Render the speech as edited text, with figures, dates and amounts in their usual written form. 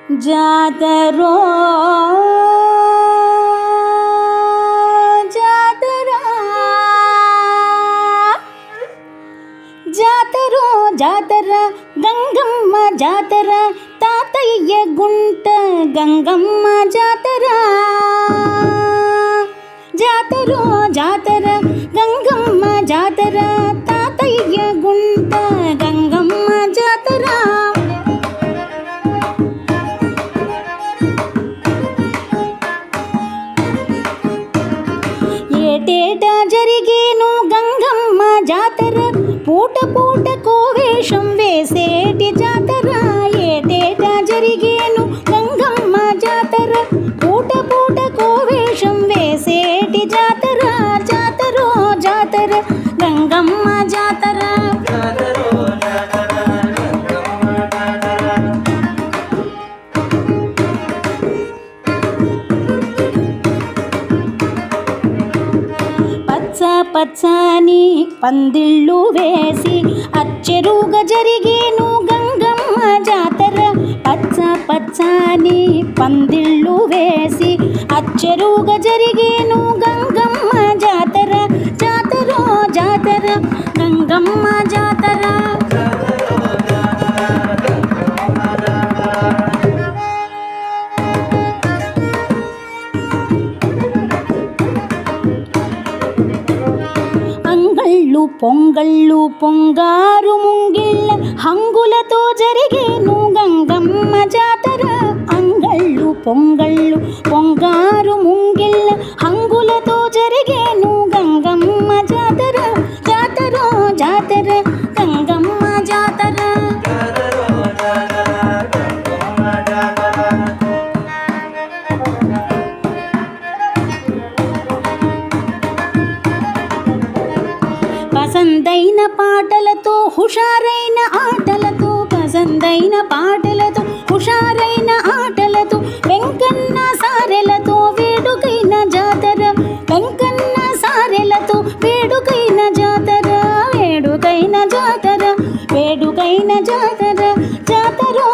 జాతరో జాతర జాతరో జాతర గంగమ్మ జాతర తాతయ్య గుంట గంగమ్మ జాతర జాతరో జాతర గంగమ్మ జాతర తాతయ్య గుంట గంగమ్మ జాతర ఏటేటా జరిగేను గంగమ్మ జాతర పూట పూట కోవేషం వేసేటి జాతర ఏటేటా జరిగేను గంగమ్మ జాతర పూట పూట కోవేషం వేసేటి జాతర జాతరో జాతర గంగమ్మ జాతర పచ్చని పందిళ్ళు వేసి అచ్చెరుగా జరిగేను గంగమ్మ జాతర పచ్చని పందిళ్ళు వేసి అచ్చెరుగా జరిగేను గంగమ్మ జాతర జాతరో జాతర గంగమ్మ జాతర పొంగళ్ళు పొంగారు ముంగిళ్ళ హంగులతో జరిగేను గంగమ్మ జాతర అంగళ్ళు పొంగళ్ళు పొంగారు ముంగిళ్ళ హంగులతో జరిగేను గంగమ్మ జాతర జాతరో జాతర గంగమ్మ జాతర పసందైన పాటలతో హుషారైన ఆటలతో పసందైన పాటలతో హుషారైన ఆటలతో వెంకన్న సారెలతో వేడుకైన జాతర వెంకన్న సారెలతో వేడుకైన జాతర వేడుకైన జాతర వేడుకైన జాతర జాతరో